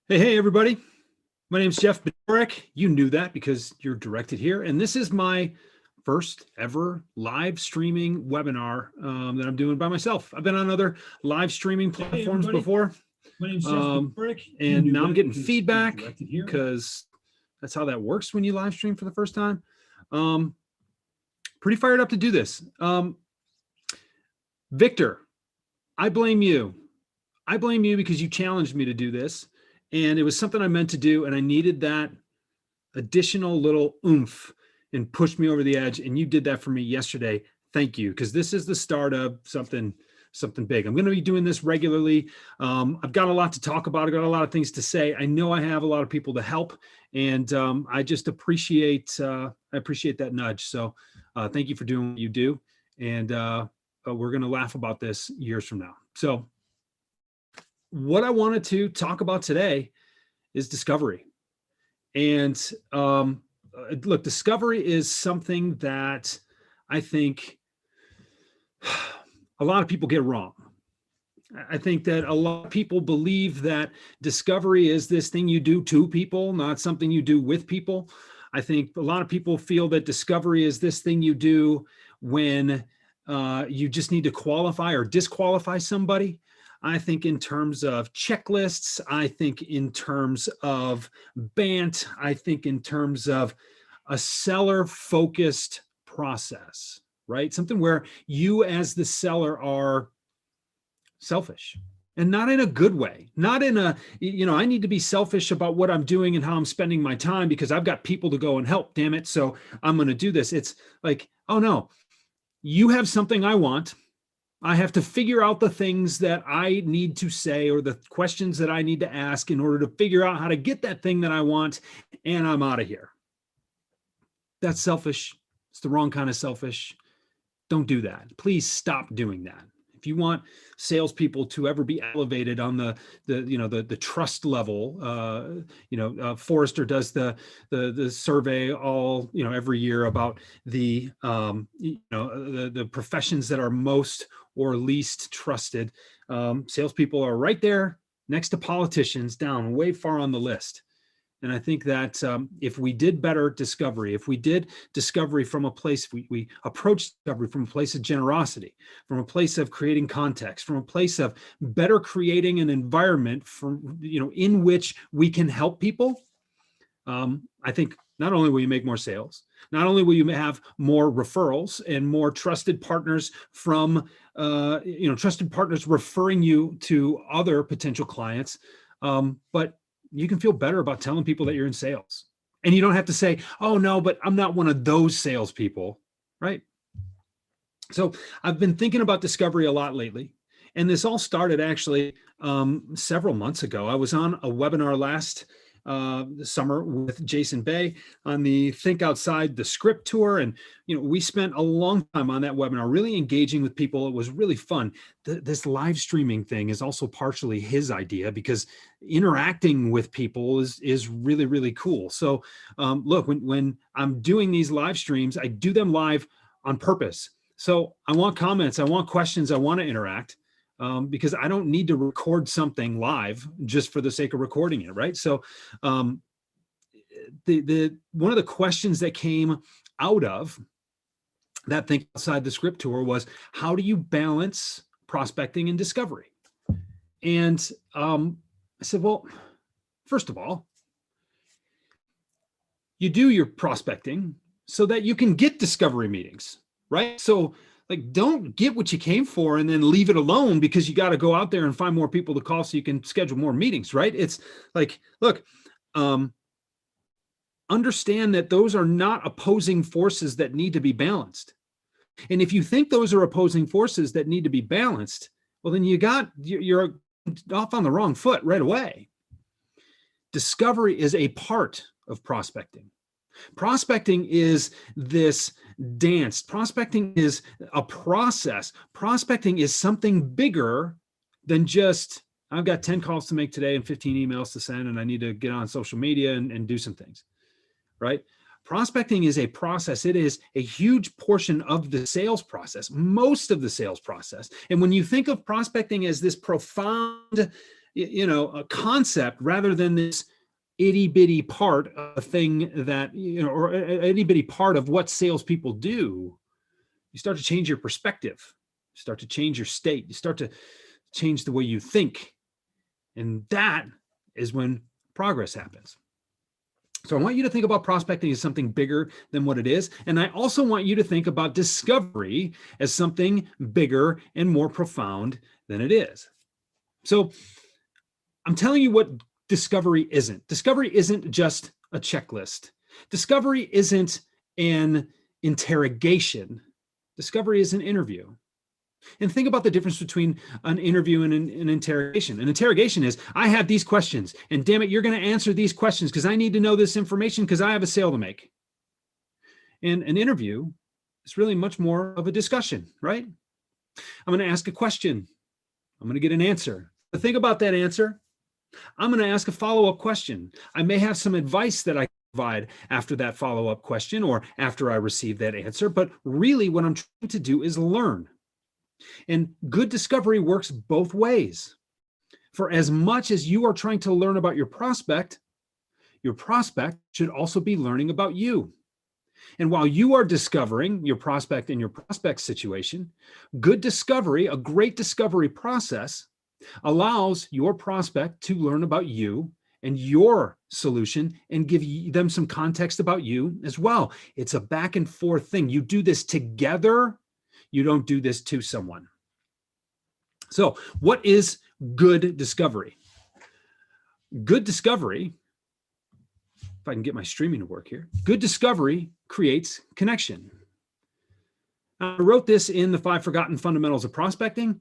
Hey, everybody. My name's Jeff Bedorek. You knew that because you're directed here. And this is my first ever live streaming webinar that I'm doing by myself. I've been on other live streaming platforms before. My name's Jeff Bedorek. And now I'm getting feedback because that's how that works when you live stream for the first time. Pretty fired up to do this. Victor, I blame you. I blame you because you challenged me to do this. And it was something I meant to do, and I needed that additional little oomph and pushed me over the edge. And you did that for me yesterday. Thank you, because this is the start of something big. I'm going to be doing this regularly. I've got a lot to talk about. I've got a lot of things to say. I know I have a lot of people to help, and I just appreciate that nudge. So thank you for doing what you do, and we're going to laugh about this years from now. So what I wanted to talk about today is discovery. And look, discovery is something that I think a lot of people get wrong. I think that a lot of people believe that discovery is this thing you do to people, not something you do with people. I think a lot of people feel that discovery is this thing you do when you just need to qualify or disqualify somebody. I think in terms of checklists, I think in terms of BANT, I think in terms of a seller-focused process, right? Something where you as the seller are selfish, and not in a good way, not in a, I need to be selfish about what I'm doing and how I'm spending my time because I've got people to go and help, damn it, so I'm going to do this. It's like, oh no, you have something I want. I have to figure out the things that I need to say or the questions that I need to ask in order to figure out how to get that thing that I want, and I'm out of here. That's selfish. It's the wrong kind of selfish. Don't do that. Please stop doing that. If you want salespeople to ever be elevated on the trust level, Forrester does the survey all every year about the professions that are most or least trusted. Salespeople are right there next to politicians, down way far on the list. And I think that if we did better discovery, if we did discovery from a place, we approach discovery from a place of generosity, from a place of creating context, from a place of better creating an environment in which we can help people, I think not only will you make more sales, not only will you have more referrals and more trusted partners from, trusted partners referring you to other potential clients, but you can feel better about telling people that you're in sales. And you don't have to say, oh no, but I'm not one of those salespeople, right? So I've been thinking about discovery a lot lately. And this all started actually several months ago. I was on a webinar last summer with Jason Bay on the Think Outside the Script tour. And, we spent a long time on that webinar, really engaging with people. It was really fun. This live streaming thing is also partially his idea because interacting with people is really, really cool. So look, when I'm doing these live streams, I do them live on purpose. So I want comments, I want questions, I want to interact. Because I don't need to record something live just for the sake of recording it, right? So one of the questions that came out of that Think Outside the Script tour was, how do you balance prospecting and discovery? And I said, well, first of all, you do your prospecting so that you can get discovery meetings, right? So don't get what you came for and then leave it alone because you got to go out there and find more people to call so you can schedule more meetings, right? It's like, look, understand that those are not opposing forces that need to be balanced. And if you think those are opposing forces that need to be balanced, well, then you're off on the wrong foot right away. Discovery is a part of prospecting. Prospecting is this dance. Prospecting is a process. Prospecting is something bigger than just, I've got 10 calls to make today and 15 emails to send, and I need to get on social media and do some things, right? Prospecting is a process. It is a huge portion of the sales process, most of the sales process. And when you think of prospecting as this profound, a concept rather than this itty bitty part of a thing that, or itty bitty part of what salespeople do, you start to change your perspective, you start to change your state, you start to change the way you think. And that is when progress happens. So I want you to think about prospecting as something bigger than what it is. And I also want you to think about discovery as something bigger and more profound than it is. So I'm telling you what discovery isn't. Discovery isn't just a checklist. Discovery isn't an interrogation. Discovery is an interview. And think about the difference between an interview and an interrogation. An interrogation is, I have these questions, and damn it, you're going to answer these questions because I need to know this information because I have a sale to make. And an interview is really much more of a discussion, right? I'm going to ask a question. I'm going to get an answer. But think about that answer. I'm going to ask a follow-up question. I may have some advice that I provide after that follow-up question or after I receive that answer, but really what I'm trying to do is learn. And good discovery works both ways. For as much as you are trying to learn about your prospect should also be learning about you. And while you are discovering your prospect and your prospect situation, good discovery, a great discovery process, allows your prospect to learn about you and your solution and give them some context about you as well. It's a back and forth thing. You do this together. You don't do this to someone. So, what is good discovery? Good discovery, if I can get my streaming to work here, good discovery creates connection. I wrote this in the 5 Forgotten Fundamentals of Prospecting.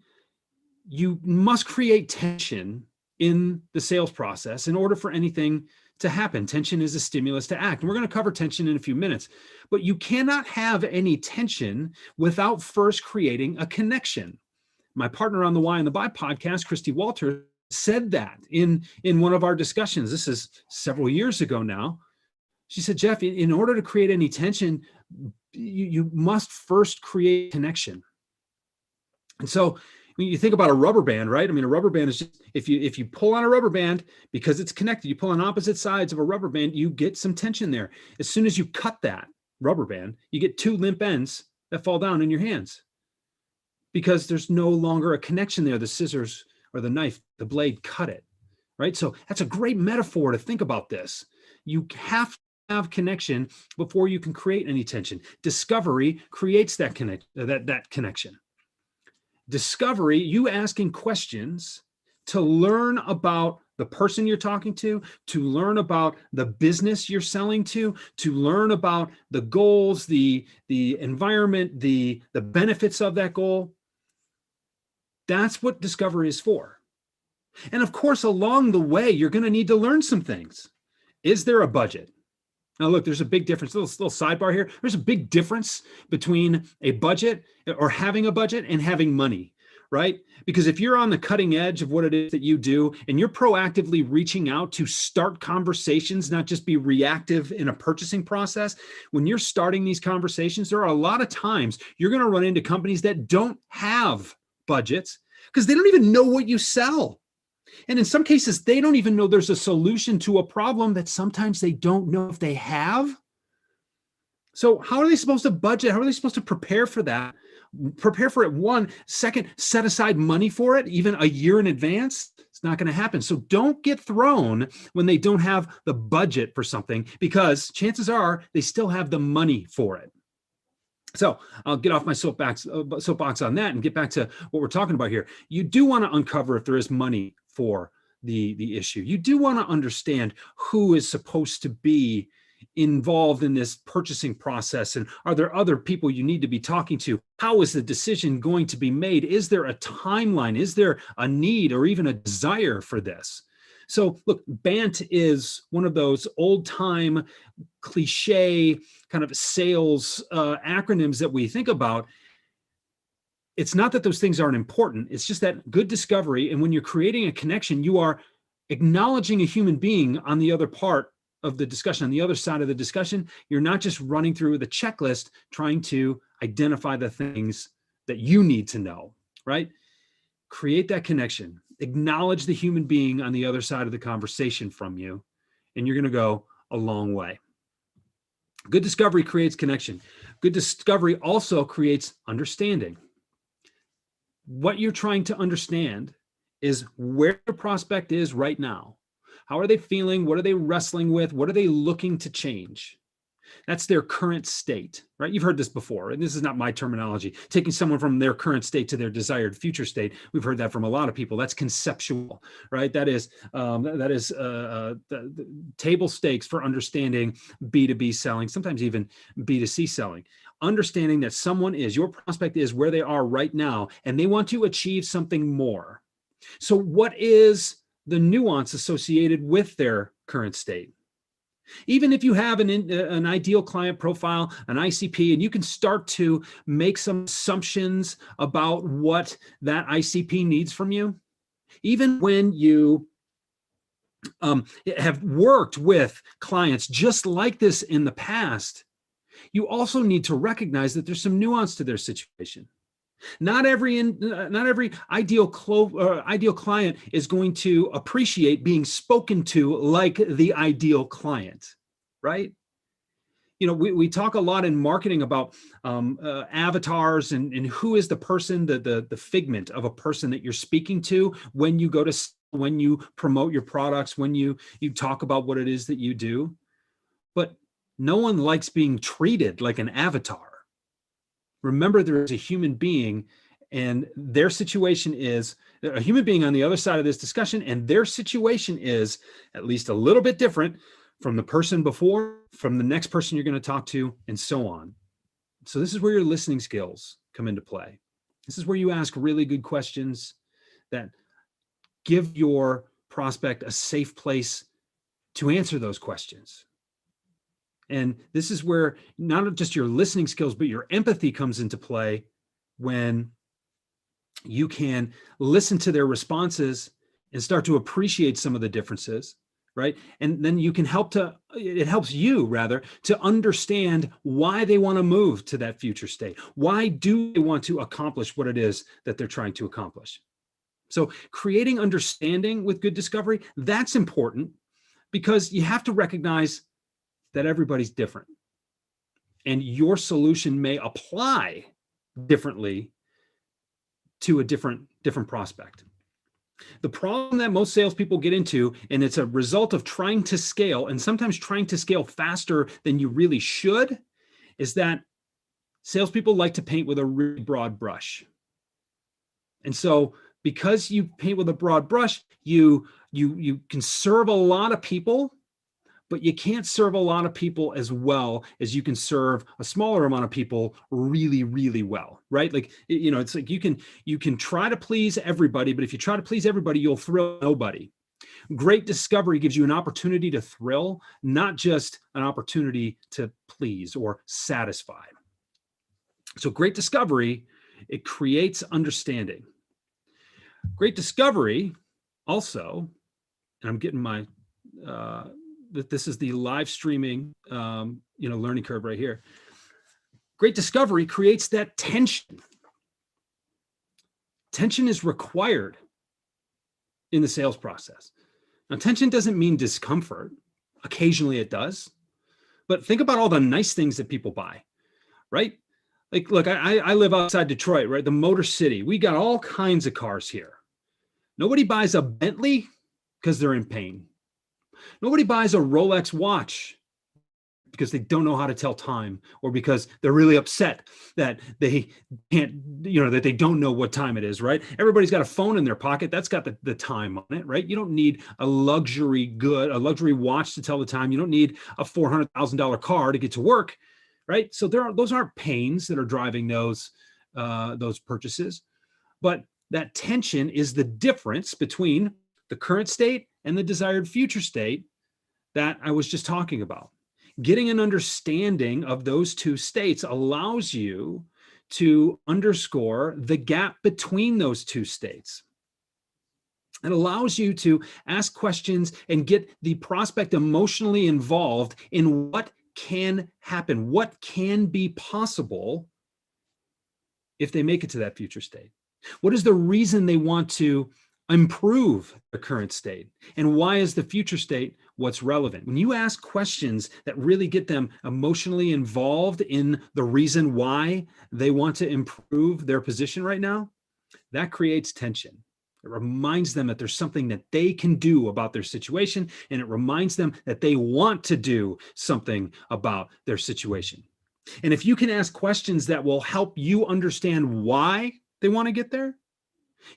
You must create tension in the sales process in order for anything to happen. Tension is a stimulus to act. And we're going to cover tension in a few minutes. But you cannot have any tension without first creating a connection. My partner on the Why and the Buy podcast, Christy Walter, said that in one of our discussions. This is several years ago now. She said, Jeff, in order to create any tension, you must first create connection. And so when you think about a rubber band, right? I mean, a rubber band is just, if you pull on a rubber band, because it's connected, you pull on opposite sides of a rubber band, you get some tension there. As soon as you cut that rubber band, you get 2 limp ends that fall down in your hands because there's no longer a connection there. The scissors or the knife, the blade cut it, right? So that's a great metaphor to think about this. You have to have connection before you can create any tension. Discovery creates that connection. Discovery, you asking questions to learn about the person you're talking to learn about the business you're selling to learn about the goals, the environment, the benefits of that goal. That's what discovery is for. And of course, along the way, you're going to need to learn some things. Is there a budget? Now, look, there's a big difference, little sidebar here. There's a big difference between a budget or having a budget and having money, right? Because if you're on the cutting edge of what it is that you do and you're proactively reaching out to start conversations, not just be reactive in a purchasing process, when you're starting these conversations, there are a lot of times you're going to run into companies that don't have budgets because they don't even know what you sell. And in some cases, they don't even know there's a solution to a problem that sometimes they don't know if they have. So how are they supposed to budget? How are they supposed to prepare for that? Prepare for it. 1 second, set aside money for it, even a year in advance. It's not going to happen. So don't get thrown when they don't have the budget for something, because chances are they still have the money for it. So I'll get off my soapbox on that and get back to what we're talking about here. You do want to uncover if there is money for the issue. You do want to understand who is supposed to be involved in this purchasing process, and are there other people you need to be talking to? How is the decision going to be made? Is there a timeline? Is there a need or even a desire for this? So look, BANT is one of those old-time cliche kind of sales acronyms that we think about. It's not that those things aren't important. It's just that good discovery, and when you're creating a connection, you are acknowledging a human being on the other part of the discussion, on the other side of the discussion. You're not just running through the checklist trying to identify the things that you need to know, right? Create that connection. Acknowledge the human being on the other side of the conversation from you, and you're going to go a long way. Good discovery creates connection. Good discovery also creates understanding. What you're trying to understand is where the prospect is right now. How are they feeling? What are they wrestling with? What are they looking to change? That's their current state, right? You've heard this before, and this is not my terminology. Taking someone from their current state to their desired future state. We've heard that from a lot of people. That's conceptual, right? That is the table stakes for understanding B2B selling, sometimes even B2C selling. Understanding that your prospect is where they are right now, and they want to achieve something more. So what is the nuance associated with their current state? Even if you have an ideal client profile, an ICP, and you can start to make some assumptions about what that ICP needs from you, even when you have worked with clients just like this in the past, you also need to recognize that there's some nuance to their situation. Not every ideal client is going to appreciate being spoken to like the ideal client, right? You know, we talk a lot in marketing about avatars and who is the person, the figment of a person that you're speaking to when you promote your products, when you talk about what it is that you do. But no one likes being treated like an avatar. Remember, there is a human being, and their situation is a human being on the other side of this discussion, and their situation is at least a little bit different from the person before, from the next person you're going to talk to, and so on. So this is where your listening skills come into play. This is where you ask really good questions that give your prospect a safe place to answer those questions. And this is where not just your listening skills, but your empathy comes into play, when you can listen to their responses and start to appreciate some of the differences, right? And then it helps you rather to understand why they want to move to that future state. Why do they want to accomplish what it is that they're trying to accomplish? So creating understanding with good discovery, that's important, because you have to recognize that everybody's different, and your solution may apply differently to a different prospect. The problem that most salespeople get into, and it's a result of trying to scale, and sometimes trying to scale faster than you really should, is that salespeople like to paint with a really broad brush. And so because you paint with a broad brush, you can serve a lot of people, but you can't serve a lot of people as well as you can serve a smaller amount of people really, really well, right? Like, you know, it's like you can try to please everybody, but if you try to please everybody, you'll thrill nobody. Great discovery gives you an opportunity to thrill, not just an opportunity to please or satisfy. So great discovery, it creates understanding. Great discovery also, and I'm getting my that this is the live streaming learning curve right here. Great discovery creates that tension. Tension is required in the sales process. Now, tension doesn't mean discomfort. Occasionally it does. But think about all the nice things that people buy, right? Like, look, I live outside Detroit, right? The Motor City. We got all kinds of cars here. Nobody buys a Bentley because they're in pain. Nobody buys a Rolex watch because they don't know how to tell time, or because they're really upset that they can't, that they don't know what time it is, right? Everybody's got a phone in their pocket. That's got the time on it, right? You don't need a luxury watch to tell the time. You don't need a $400,000 car to get to work, right? So those aren't pains that are driving those purchases. But that tension is the difference between the current state and the desired future state that I was just talking about. Getting an understanding of those two states allows you to underscore the gap between those two states. It allows you to ask questions and get the prospect emotionally involved in what can happen, what can be possible if they make it to that future state. What is the reason they want to improve the current state? And why is the future state what's relevant? When you ask questions that really get them emotionally involved in the reason why they want to improve their position right now, that creates tension. It reminds them that there's something that they can do about their situation, and it reminds them that they want to do something about their situation. And if you can ask questions that will help you understand why they want to get there,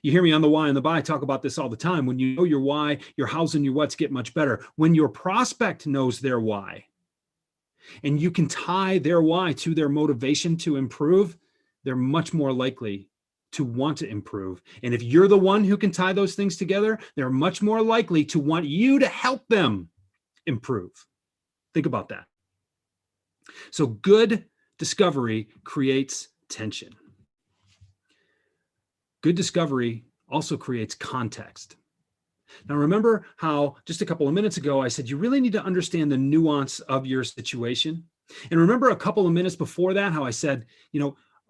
you hear me on the why and the buy talk about this all the time. When you know your why, your hows and your whats get much better. When your prospect knows their why, and you can tie their why to their motivation to improve, they're much more likely to want to improve. And if you're the one who can tie those things together, they're much more likely to want you to help them improve. Think about that. So good discovery creates tension. Good discovery also creates context. Now, remember how just a couple of minutes ago I said you really need to understand the nuance of your situation? And remember a couple of minutes before that how I said,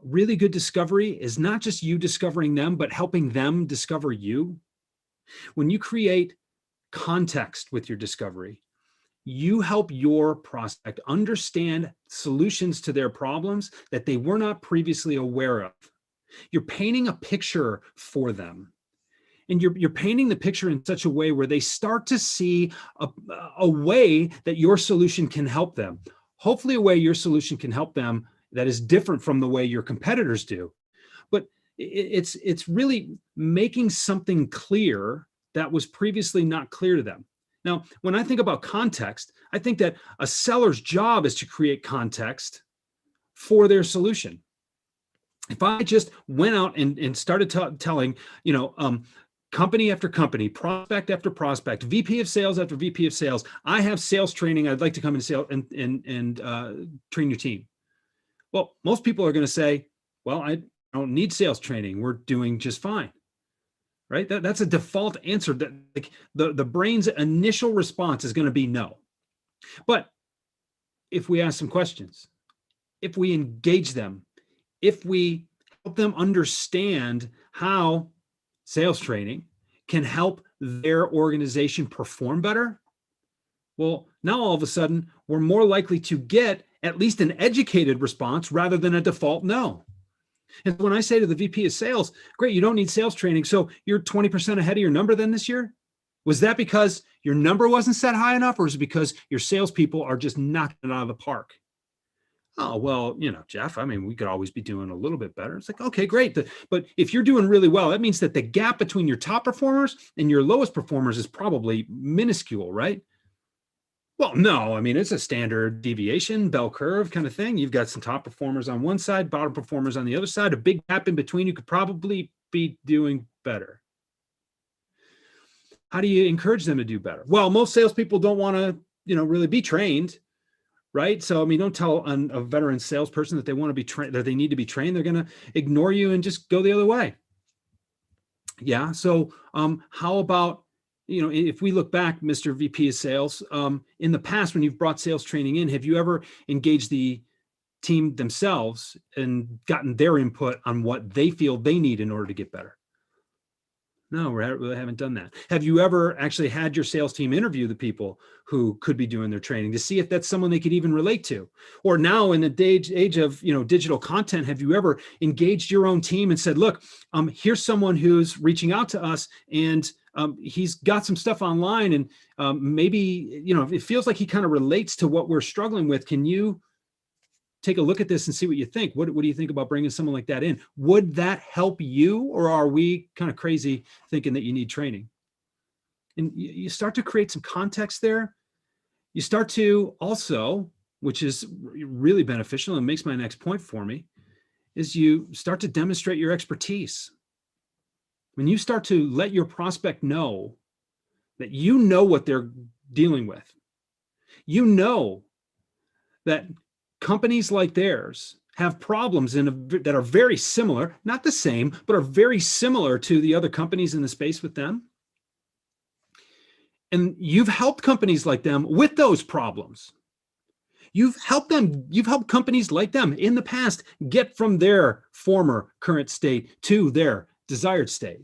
really good discovery is not just you discovering them, but helping them discover you. When you create context with your discovery, you help your prospect understand solutions to their problems that they were not previously aware of. You're painting a picture for them. And you're painting the picture in such a way where they start to see a way that your solution can help them. Hopefully a way your solution can help them that is different from the way your competitors do. But it's really making something clear that was previously not clear to them. Now, when I think about context, I think that a seller's job is to create context for their solution. If I just went out and started telling, company after company, prospect after prospect, VP of sales after VP of sales, I have sales training. I'd like to come and train your team. Well, most people are going to say, well, I don't need sales training. We're doing just fine. Right? That's a default answer. That like the brain's initial response is going to be no. But if we ask some questions, if we engage them, if we help them understand how sales training can help their organization perform better, well, now all of a sudden, we're more likely to get at least an educated response rather than a default no. And when I say to the VP of sales, great, you don't need sales training, so you're 20% ahead of your number then this year? Was that because your number wasn't set high enough, or is it because your salespeople are just knocking it out of the park? Oh, well, Jeff, we could always be doing a little bit better. It's like, okay, great. But if you're doing really well, that means that the gap between your top performers and your lowest performers is probably minuscule, right? Well, no, it's a standard deviation, bell curve kind of thing. You've got some top performers on one side, bottom performers on the other side, a big gap in between. You could probably be doing better. How do you encourage them to do better? Well, most salespeople don't want to, really be trained. Right. So, don't tell a veteran salesperson that they want to be trained, that they need to be trained. They're going to ignore you and just go the other way. Yeah. So, how about, if we look back, Mr. VP of sales, in the past, when you've brought sales training in, have you ever engaged the team themselves and gotten their input on what they feel they need in order to get better? No, we haven't done that. Have you ever actually had your sales team interview the people who could be doing their training to see if that's someone they could even relate to? Or now in the age of digital content, have you ever engaged your own team and said, look, here's someone who's reaching out to us and he's got some stuff online and maybe, it feels like he kind of relates to what we're struggling with. Can you take a look at this and see what you think? What do you think about bringing someone like that in? Would that help you, or are we kind of crazy thinking that you need training? And you start to create some context there. You start to also, which is really beneficial and makes my next point for me, is you start to demonstrate your expertise. When you start to let your prospect know that you know what they're dealing with, you know that companies like theirs have problems that are very similar, not the same, but are very similar to the other companies in the space with them. And you've helped companies like them with those problems. You've helped companies like them in the past get from their former current state to their desired state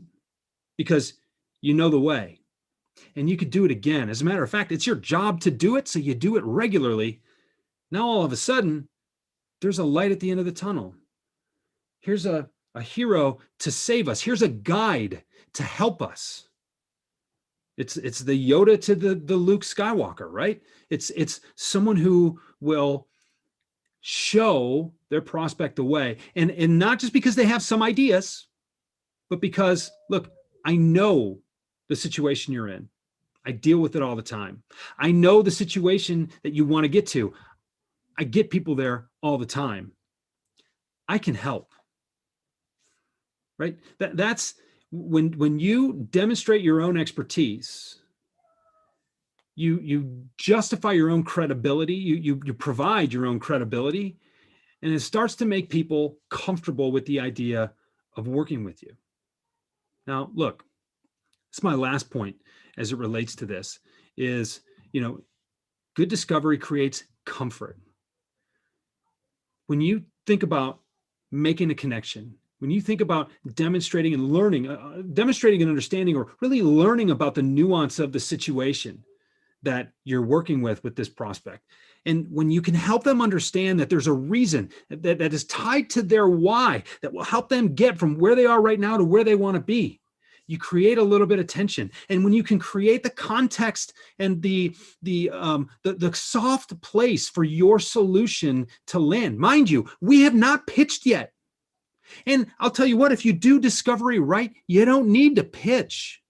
because you know the way, and you could do it again. As a matter of fact, it's your job to do it, so you do it regularly. Now, all of a sudden, there's a light at the end of the tunnel. Here's a hero to save us. Here's a guide to help us. It's the Yoda to the Luke Skywalker, right? It's someone who will show their prospect the way. And not just because they have some ideas, but because, look, I know the situation you're in. I deal with it all the time. I know the situation that you want to get to. I get people there all the time. I can help. Right? That's when you demonstrate your own expertise, you justify your own credibility, you provide your own credibility, and it starts to make people comfortable with the idea of working with you. Now, look, it's my last point as it relates to this is, good discovery creates comfort. When you think about making a connection, when you think about demonstrating and learning, demonstrating an understanding, or really learning about the nuance of the situation that you're working with this prospect, and when you can help them understand that there's a reason that is tied to their why that will help them get from where they are right now to where they want to be, you create a little bit of tension. And when you can create the context and the soft place for your solution to land, mind you, we have not pitched yet. And I'll tell you what, if you do discovery right, you don't need to pitch.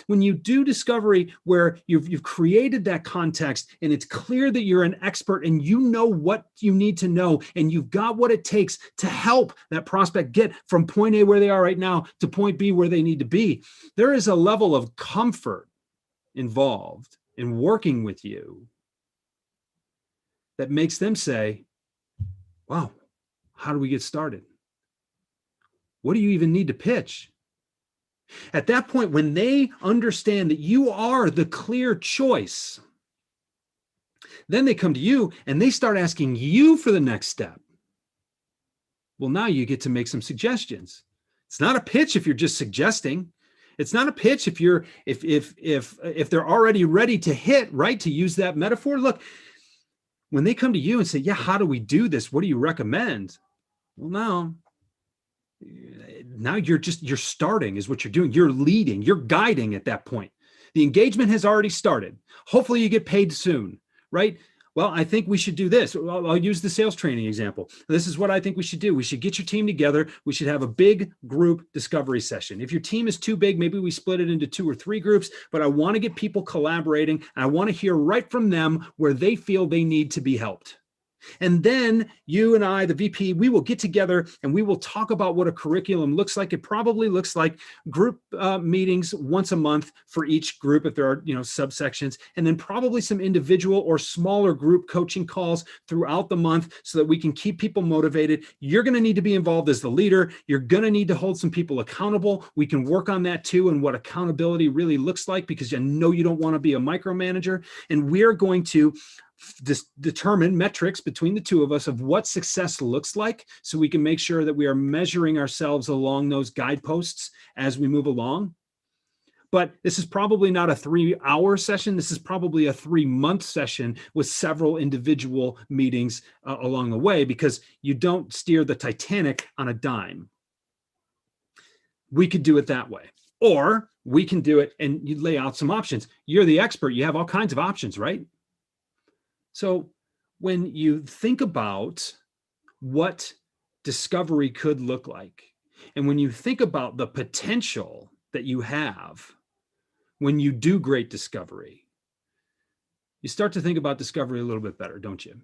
When you do discovery where you've created that context and it's clear that you're an expert and you know what you need to know and you've got what it takes to help that prospect get from point A where they are right now to point B where they need to be, there is a level of comfort involved in working with you that makes them say, wow, how do we get started? What do you even need to pitch? At that point, when they understand that you are the clear choice, then they come to you and they start asking you for the next step. Well, now you get to make some suggestions. It's not a pitch if you're just suggesting. It's not a pitch if they're already ready to hit, right? To use that metaphor. Look, when they come to you and say, yeah, how do we do this? What do you recommend? Well, now you're starting is what you're doing. You're leading, you're guiding at that point. The engagement has already started. Hopefully you get paid soon, right? Well, I think we should do this. I'll use the sales training example. This is what I think we should do. We should get your team together. We should have a big group discovery session. If your team is too big, maybe we split it into 2 or 3 groups, but I want to get people collaborating. And I want to hear right from them where they feel they need to be helped. And then you and I, the VP, we will get together and we will talk about what a curriculum looks like. It probably looks like group meetings once a month for each group if there are, subsections, and then probably some individual or smaller group coaching calls throughout the month so that we can keep people motivated. You're going to need to be involved as the leader. You're going to need to hold some people accountable. We can work on that too and what accountability really looks like, because I know you don't want to be a micromanager. And we're going to determine metrics between the two of us of what success looks like, so we can make sure that we are measuring ourselves along those guideposts as we move along. But this is probably not a 3-hour session. This is probably a 3-month session with several individual meetings along the way, because you don't steer the Titanic on a dime. We could do it that way, or we can do it and you lay out some options. You're the expert. You have all kinds of options, right? So when you think about what discovery could look like, and when you think about the potential that you have when you do great discovery, you start to think about discovery a little bit better, don't you?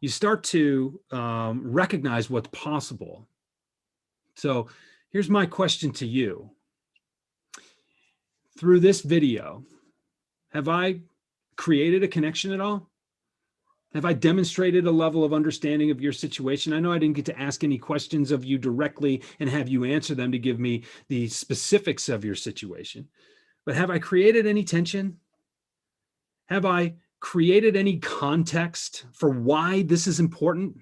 You start to recognize what's possible. So here's my question to you. Through this video, have I created a connection at all? Have I demonstrated a level of understanding of your situation? I know I didn't get to ask any questions of you directly and have you answer them to give me the specifics of your situation, but have I created any tension? Have I created any context for why this is important?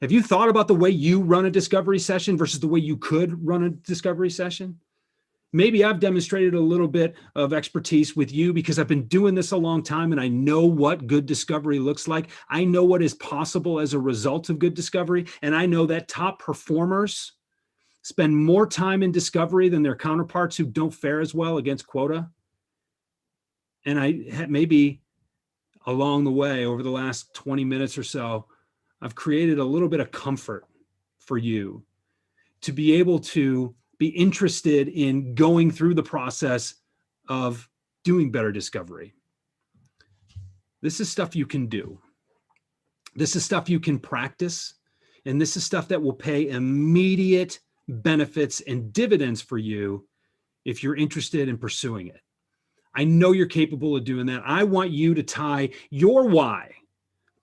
Have you thought about the way you run a discovery session versus the way you could run a discovery session? Maybe I've demonstrated a little bit of expertise with you because I've been doing this a long time and I know what good discovery looks like. I know what is possible as a result of good discovery. And I know that top performers spend more time in discovery than their counterparts who don't fare as well against quota. And I maybe along the way over the last 20 minutes or so, I've created a little bit of comfort for you to be able to be interested in going through the process of doing better discovery. This is stuff you can do. This is stuff you can practice. And this is stuff that will pay immediate benefits and dividends for you if you're interested in pursuing it. I know you're capable of doing that. I want you to tie your why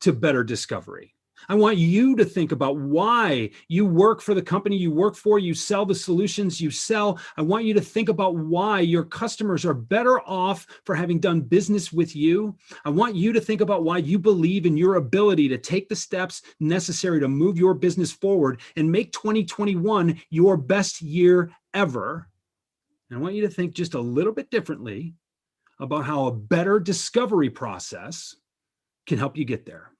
to better discovery. I want you to think about why you work for the company you work for, you sell the solutions you sell. I want you to think about why your customers are better off for having done business with you. I want you to think about why you believe in your ability to take the steps necessary to move your business forward and make 2021 your best year ever. And I want you to think just a little bit differently about how a better discovery process can help you get there.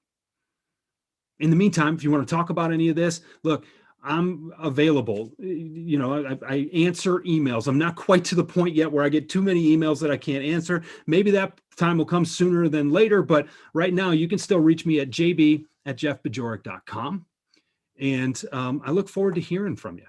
In the meantime, if you want to talk about any of this, look, I'm available. You know, I answer emails. I'm not quite to the point yet where I get too many emails that I can't answer. Maybe that time will come sooner than later, but right now you can still reach me at jb@jeffbajorek.com. And I look forward to hearing from you.